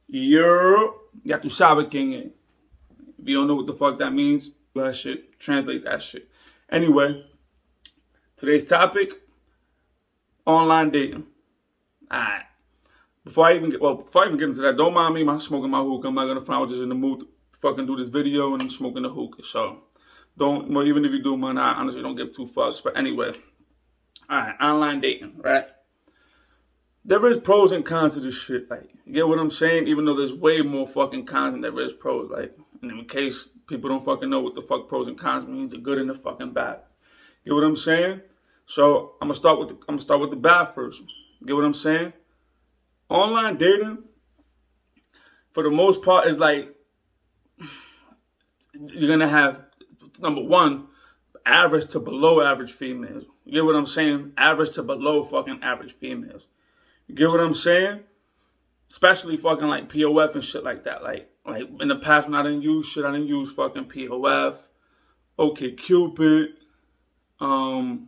Ya tu sabes quién es. If you don't know what the fuck that means, that shit, translate that shit. Anyway, today's topic, online dating. Alright. Before I even get into that, don't mind me smoking my hookah. I'm not gonna front. I was just in the mood to fucking do this video and I'm smoking the hookah. So don't, well, even if you do, man, I honestly don't give two fucks. But anyway, alright, online dating, right? There is pros and cons to this shit. Like, you get what I'm saying? Even though there's way more fucking cons than there is pros. Like, and in case people don't fucking know what the fuck pros and cons mean, the good and the fucking bad. Get what I'm saying? So I'm gonna start with the bad first. Get what I'm saying? Online dating, for the most part, is like you're gonna have, number one, average to below average females. You get what I'm saying? Average to below fucking average females. You get what I'm saying? Especially fucking like POF and shit like that. Like in the past when I didn't use shit, I didn't use fucking POF, OK Cupid, POF,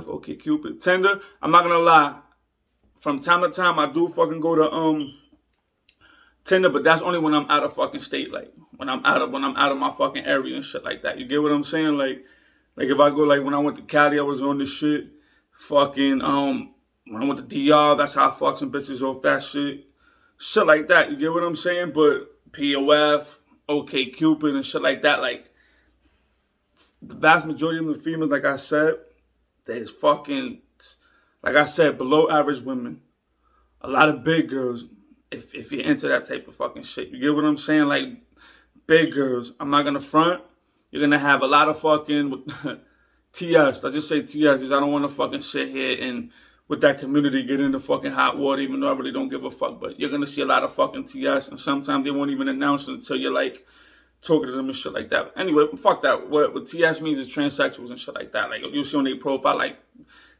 OK Cupid, Tinder. I'm not gonna lie. From time to time, I do fucking go to Tinder, but that's only when I'm out of fucking state, like when I'm out of my fucking area and shit like that. You get what I'm saying? Like if I go, like when I went to Cali, I was on this shit. Fucking when I went to DR, that's how I fucked some bitches off that shit. Shit like that. You get what I'm saying? But POF, OK Cupid, and shit like that. Like the vast majority of the females, like I said, there's fucking, like I said, below average women. A lot of big girls. If you're into that type of fucking shit. You get what I'm saying? Like, big girls. I'm not going to front. You're going to have a lot of fucking TS. I just say TS because I don't want to fucking sit here and with that community get into fucking hot water, even though I really don't give a fuck. But you're going to see a lot of fucking TS. And sometimes they won't even announce it until you're like talking to them and shit like that. Anyway, fuck that. What TS means is transsexuals and shit like that. Like, you'll see on their profile like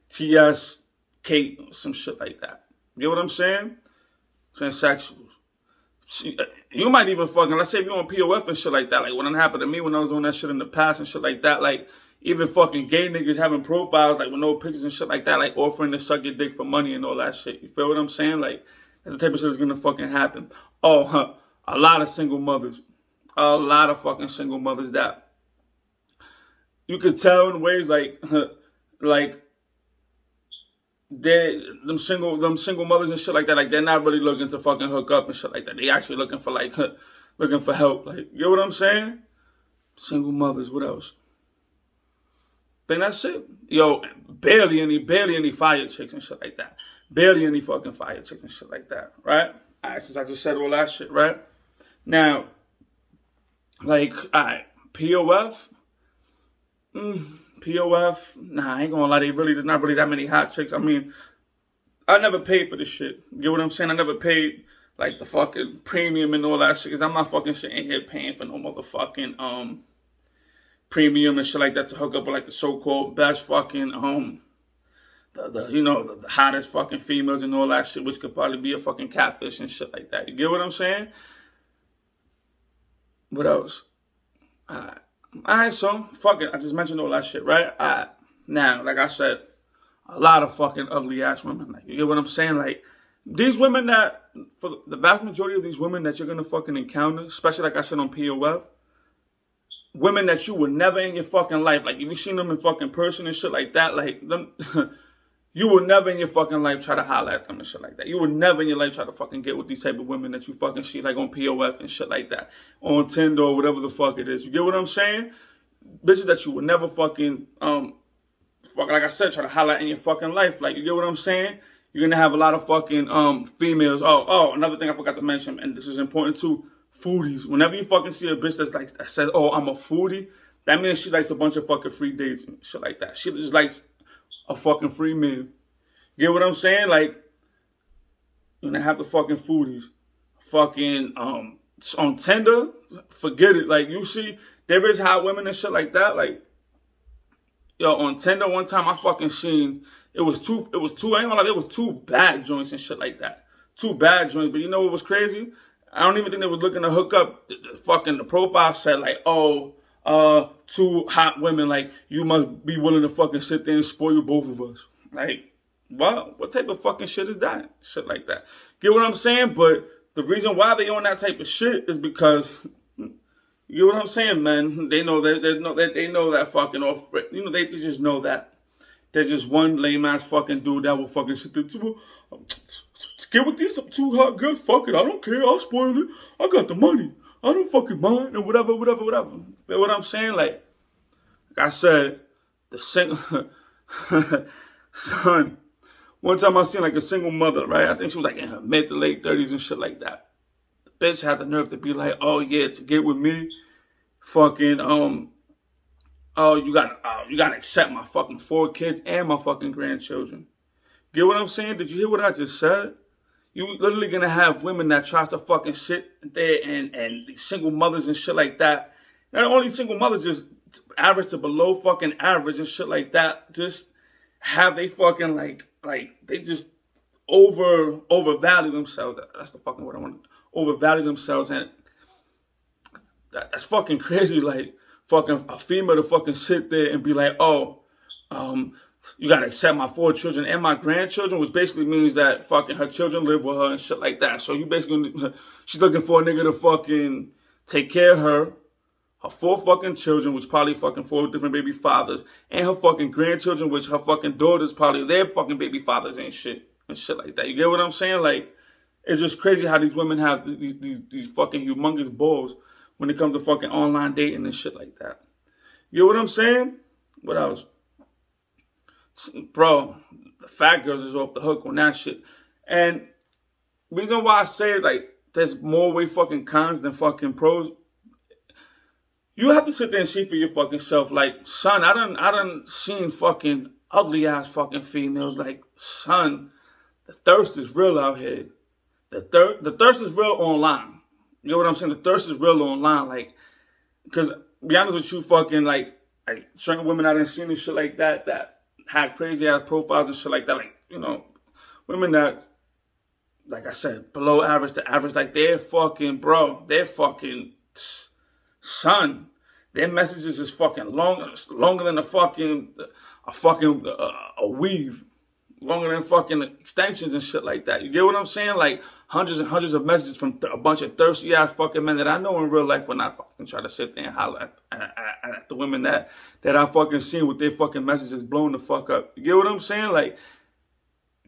TS, Kate, some shit like that. You get what I'm saying? Transsexuals. You might even fucking, let's say if you're on POF and shit like that, like what happened to me when I was on that shit in the past and shit like that, like even fucking gay niggas having profiles like with no pictures and shit like that, like offering to suck your dick for money and all that shit. You feel what I'm saying? Like that's the type of shit that's gonna fucking happen. Oh, a lot of single mothers. A lot of fucking single mothers that you could tell in ways like them single mothers and shit like that, like they're not really looking to fucking hook up and shit like that. They actually looking for like looking for help. Like, you know what I'm saying? Single mothers, what else? Then that's it. Yo, barely any fire chicks and shit like that. Barely any fucking fire chicks and shit like that, right? Alright, since I just said all that shit, right? Now, like, alright, POF. POF, nah, I ain't gonna lie, there's not really that many hot chicks. I mean, I never paid for this shit. You get what I'm saying? I never paid, like, the fucking premium and all that shit, because I'm not fucking sitting here paying for no motherfucking, premium and shit like that to hook up with, like, the so-called best fucking, the hottest fucking females and all that shit, which could probably be a fucking catfish and shit like that. You get what I'm saying? What else? Alright, so, fuck it. I just mentioned all that shit, right? Alright. Now, like I said, a lot of fucking ugly ass women. Like, you get what I'm saying? Like, these women that, for the vast majority of these women that you're gonna fucking encounter, especially like I said on POF, women that you would never in your fucking life, like, if you seen them in fucking person and shit like that, like, them, you would never in your fucking life try to holler at them and shit like that. You would never in your life try to fucking get with these type of women that you fucking see like on POF and shit like that. On Tinder or whatever the fuck it is. You get what I'm saying? Bitches that you would never fucking, like I said, try to holler at in your fucking life. Like, you get what I'm saying? You're gonna have a lot of fucking, females. Oh, another thing I forgot to mention, and this is important too, foodies. Whenever you fucking see a bitch that says, oh, I'm a foodie, that means she likes a bunch of fucking free dates and shit like that. She just likes a fucking free meal. Get what I'm saying? Like, you're gonna have the fucking foodies. Fucking, on Tinder, forget it. Like, you see, there is hot women and shit like that. Like, yo, on Tinder one time I fucking seen, I ain't gonna lie, there was two bad joints and shit like that. Two bad joints, but you know what was crazy? I don't even think they was looking to hook up. The profile said like, oh, two hot women, like, you must be willing to fucking sit there and spoil both of us. Like, What type of fucking shit is that? Shit like that. Get what I'm saying? But the reason why they on that type of shit is because, you get what I'm saying, man? They know that they know that fucking off. You know, they just know that there's just one lame ass fucking dude that will fucking sit there too. Get with these two hot girls. Fuck it, I don't care. I'll spoil it. I got the money. I don't fucking mind, or whatever. You know what I'm saying? Like I said, the single son. One time I seen like a single mother, right? I think she was like in her mid to late 30s and shit like that. The bitch had the nerve to be like, "Oh yeah, to get with me, fucking oh you gotta accept my fucking 4 kids and my fucking grandchildren." Get what I'm saying? Did you hear what I just said? You literally gonna have women that tries to fucking sit there and these single mothers and shit like that. Not only single mothers, just average to below fucking average and shit like that. Just have they fucking like they just overvalue themselves. That's the fucking word I want. Overvalue themselves, and that's fucking crazy. Like fucking a female to fucking sit there and be like, "Oh, you gotta accept my 4 children and my grandchildren," which basically means that fucking her children live with her and shit like that. So you basically, she's looking for a nigga to fucking take care of her 4 fucking children, which probably fucking 4 different baby fathers, and her fucking grandchildren, which her fucking daughters probably their fucking baby fathers and shit like that. You get what I'm saying? Like, it's just crazy how these women have these fucking humongous balls when it comes to fucking online dating and shit like that. You get what I'm saying? What else? Bro, the fat girls is off the hook on that shit. And reason why I say like there's more way fucking cons than fucking pros. You have to sit there and see for your fucking self. Like, son, I done seen fucking ugly ass fucking females. Like, son, the thirst is real out here. The thirst is real online. You know what I'm saying? The thirst is real online. Like, because be honest with you, fucking like certain women I done seen and shit like that had crazy ass profiles and shit like that. Like, you know, women that, like I said, below average to average. Like, they're fucking, bro. They're fucking, son. Their messages is fucking longer than a weave. Longer than fucking extensions and shit like that. You get what I'm saying? Like hundreds and hundreds of messages from a bunch of thirsty ass fucking men that I know in real life when I fucking try to sit there and holler at the women that I fucking seen with their fucking messages blowing the fuck up. You get what I'm saying? Like,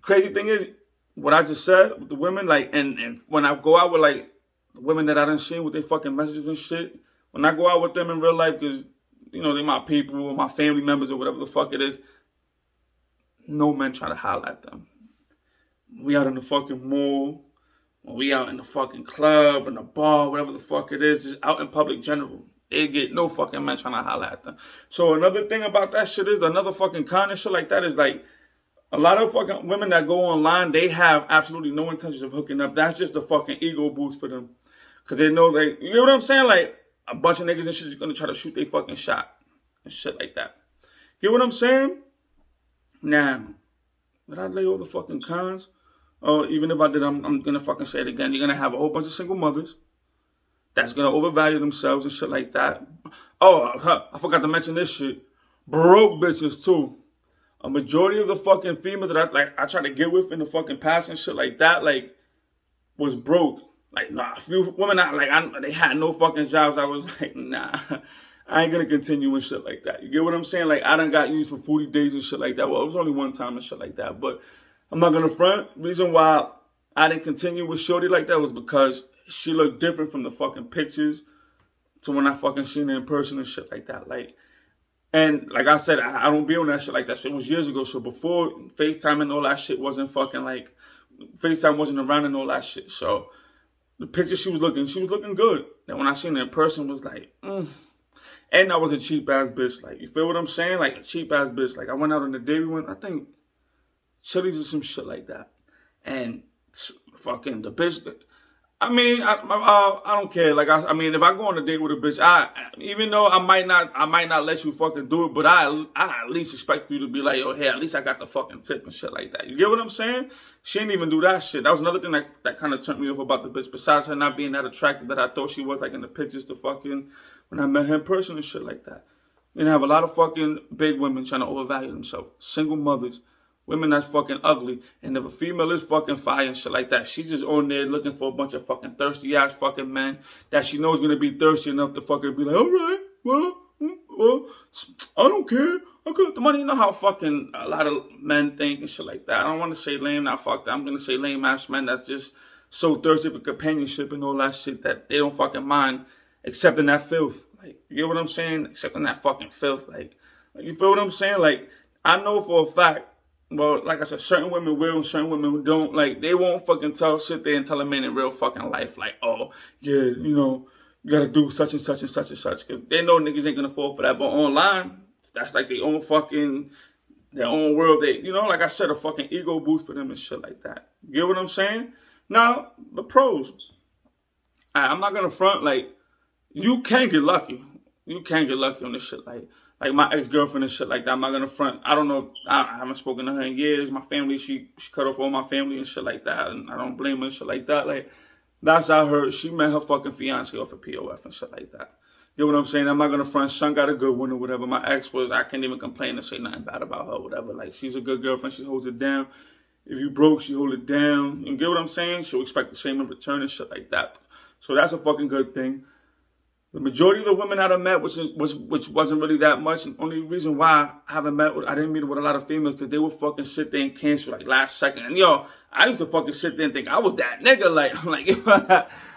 crazy thing is, what I just said with the women, like, and when I go out with like the women that I done seen with their fucking messages and shit, when I go out with them in real life, because, you know, they my people or my family members or whatever the fuck it is, no men try to holler at them. We out in the fucking mall, or we out in the fucking club, in the bar, whatever the fuck it is, just out in public general. They get no fucking men trying to holler at them. So another thing about that shit is, another fucking con and shit like that is like, a lot of fucking women that go online, they have absolutely no intentions of hooking up. That's just a fucking ego boost for them. Because they know they, you know what I'm saying? Like, a bunch of niggas and shit is going to try to shoot their fucking shot and shit like that. Get what I'm saying? Now, did I lay all the fucking cons? Oh, even if I did, I'm going to fucking say it again. You're going to have a whole bunch of single mothers that's going to overvalue themselves and shit like that. Oh, I forgot to mention this shit. Broke bitches, too. A majority of the fucking females that I tried to get with in the fucking past and shit like that, like, was broke. Like, nah, a few women, they had no fucking jobs. I was like, nah, I ain't gonna continue and shit like that. You get what I'm saying? Like, I done got used for 40 days and shit like that. Well, it was only one time and shit like that. But I'm not gonna front. Reason why I didn't continue with shorty like that was because she looked different from the fucking pictures to when I fucking seen her in person and shit like that. Like, and like I said, I don't be on that shit like that. Shit was years ago. So before FaceTime and all that shit wasn't fucking like, FaceTime wasn't around and all that shit. So the picture she was looking good. And when I seen her in person, was like, And I was a cheap ass bitch. Like, you feel what I'm saying? Like, a cheap ass bitch. Like, I went out on a date. We went, I think, Chili's or some shit like that. And fucking the bitch. I mean, I don't care. Like, I mean, if I go on a date with a bitch, even though I might not let you fucking do it, but I at least expect you to be like, yo, hey, at least I got the fucking tip and shit like that. You get what I'm saying? She didn't even do that shit. That was another thing that kind of turned me off about the bitch. Besides her not being that attractive that I thought she was, like in the pictures, to fucking when I met her in person and shit like that. You know, have a lot of fucking big women trying to overvalue themselves. Single mothers Women that's fucking ugly. And if a female is fucking fire and shit like that, she's just on there looking for a bunch of fucking thirsty ass fucking men that she knows gonna be thirsty enough to fucking be like, all right, well, I don't care. I got the money. You know how fucking a lot of men think and shit like that. I don't want to say lame, not fuck that. I'm gonna say lame ass men that's just so thirsty for companionship and all that shit that they don't fucking mind accepting that filth. Like, you get what I'm saying? Accepting that fucking filth. Like, you feel what I'm saying? Like, I know for a fact, well, like I said, certain women will and certain women don't. Like, they won't fucking sit there and tell a man in real fucking life, like, oh, yeah, you know, you gotta do such and such and such and such. Because they know niggas ain't gonna fall for that. But online, that's like their own fucking, their own world. They, you know, like I said, a fucking ego boost for them and shit like that. You get what I'm saying? Now, the pros. I'm not gonna front, like, you can get lucky. You can get lucky on this shit. Like my ex-girlfriend and shit like that. I'm not gonna front. I don't know. I haven't spoken to her in years. My family, she cut off all my family and shit like that. And I don't blame her and shit like that. Like, that's how I heard. She met her fucking fiance off of POF and shit like that. You know what I'm saying? I'm not gonna front. Son got a good one or whatever. My ex was, I can't even complain and say nothing bad about her or whatever. Like, she's a good girlfriend. She holds it down. If you broke, she hold it down. You get what I'm saying? She'll expect the same in return and shit like that. So that's a fucking good thing. The majority of the women that I met, which wasn't really that much, and the only reason why I didn't meet with a lot of females, because they would fucking sit there and cancel like last second. And yo, I used to fucking sit there and think I was that nigga. Like, I'm like,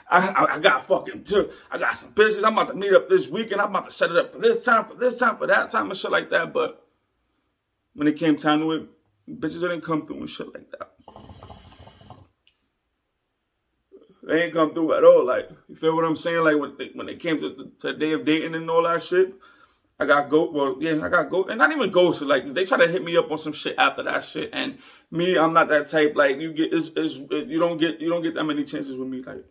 I got fucking, I got some business. I'm about to meet up this weekend. I'm about to set it up for this time, for that time, and shit like that. But when it came time to it, bitches didn't come through and shit like that. They ain't come through at all. Like, you feel what I'm saying? Like, when it came to the day of dating and all that shit, I got and not even ghosted. Like, they try to hit me up on some shit after that shit. And me, I'm not that type. Like, you don't get that many chances with me. Like,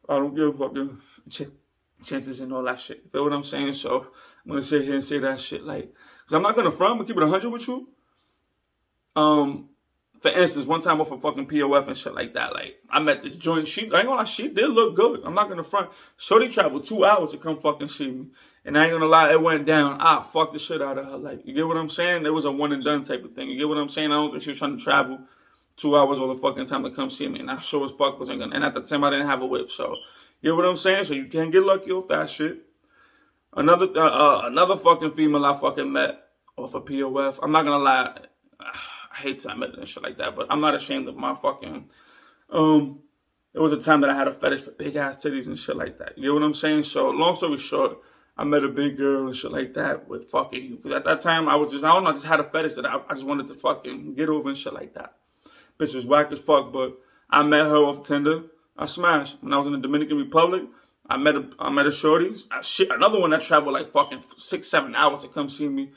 I don't give a fucking chances and all that shit. You feel what I'm saying? So I'm gonna sit here and say that shit. Like, cause I'm not gonna front. I'm gonna keep it 100 with you. For instance, one time off of fucking POF and shit like that, like, I met this joint, I ain't gonna lie, she did look good. I'm not gonna front. Shorty traveled 2 hours to come fucking see me. And I ain't gonna lie, it went down. I fucked the shit out of her. Like, you get what I'm saying? It was a one and done type of thing. You get what I'm saying? I don't think she was trying to travel 2 hours all the fucking time to come see me. And I sure as fuck wasn't gonna. And at the time, I didn't have a whip. So, you get what I'm saying? So you can't get lucky off that shit. Another fucking female I fucking met off of POF. I'm not gonna lie. I hate to admit it and shit like that, but I'm not ashamed of my fucking, there was a time that I had a fetish for big ass titties and shit like that. You know what I'm saying? So, long story short, I met a big girl and shit like that with fucking you. Because at that time, I just had a fetish that I just wanted to fucking get over and shit like that. Bitch was whack as fuck, but I met her off Tinder. I smashed. When I was in the Dominican Republic, I met a shorty. Another one that traveled like fucking 6-7 hours to come see me.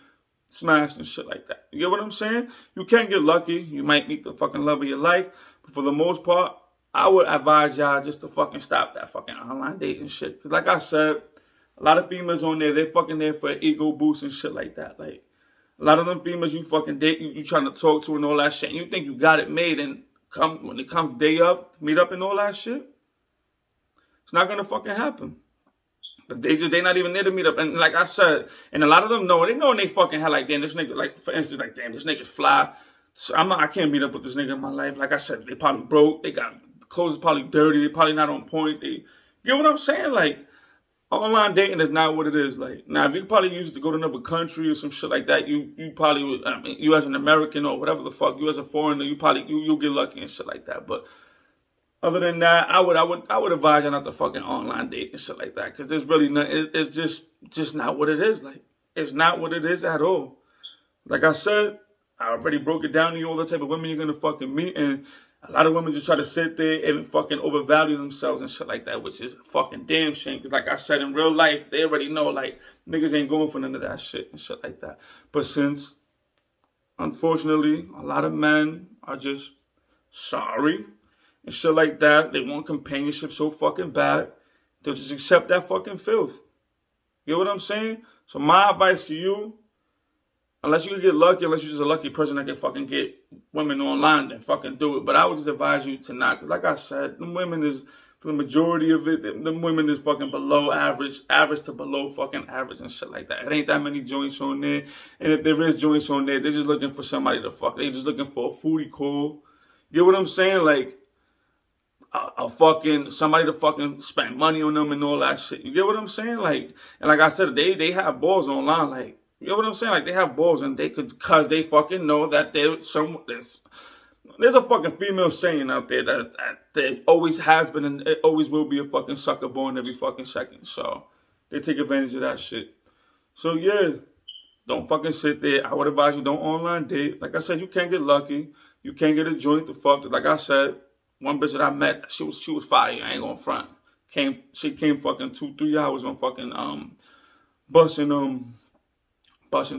Smashed and shit like that. You get what I'm saying? You can't get lucky. You might meet the fucking love of your life. But for the most part, I would advise y'all just to fucking stop that fucking online dating shit. Because like I said, a lot of females on there, they're fucking there for an ego boost and shit like that. Like, a lot of them females you fucking date, you trying to talk to and all that shit. And you think you got it made, and when it comes day up, meet up and all that shit, it's not going to fucking happen. But they not even there to meet up. And like I said, and a lot of them know, they know in they fucking head like, damn, this nigga, like, for instance, like, damn, this nigga's fly. So I can't meet up with this nigga in my life. Like I said, they probably broke. They got, clothes is probably dirty. They probably not on point. You get what I'm saying? Like, online dating is not what it is. Like, now, if you probably used to go to another country or some shit like that, you probably would, I mean, you as an American or whatever the fuck, you as a foreigner, you'll get lucky and shit like that. But other than that, I would advise you not to fucking online date and shit like that, because there's really nothing. It's just not what it is. Like, it's not what it is at all. Like I said, I already broke it down to you, all the type of women you're gonna fucking meet, and a lot of women just try to sit there and fucking overvalue themselves and shit like that, which is a fucking damn shame. Because like I said, in real life, they already know, like, niggas ain't going for none of that shit and shit like that. But since, unfortunately, a lot of men are just sorry and shit like that, they want companionship so fucking bad, they'll just accept that fucking filth. You know what I'm saying? So my advice to you, unless you can get lucky, unless you're just a lucky person that can fucking get women online, then fucking do it. But I would just advise you to not. Cause like I said, them women is For the majority of it, the women is fucking below average to below fucking average and shit like that. It ain't that many joints on there. And if there is joints on there, they're just looking for somebody to fuck. They just looking for a foodie call. You get what I'm saying? Like, a fucking somebody to fucking spend money on them and all that shit. You get what I'm saying? Like, and like I said, they have balls online. Like, you get what I'm saying? Like, they have balls and they could, cause they fucking know that there's a fucking female saying out there that there always has been and it always will be a fucking sucker born every fucking second. So they take advantage of that shit. So yeah, don't fucking sit there. I would advise you don't online date. Like I said, you can't get lucky. You can't get a joint to fuck. Like I said, one bitch that I met, she was fire. I ain't gonna front. She came fucking 2-3 hours on fucking bus and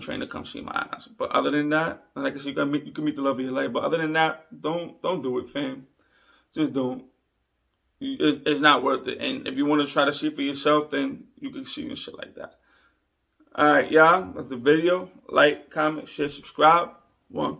train to come see my ass. But other than that, like I said, you can meet the love of your life. But other than that, don't do it, fam. Just don't. It's not worth it. And if you want to try to see for yourself, then you can see and shit like that. All right, y'all. That's the video. Like, comment, share, subscribe. One.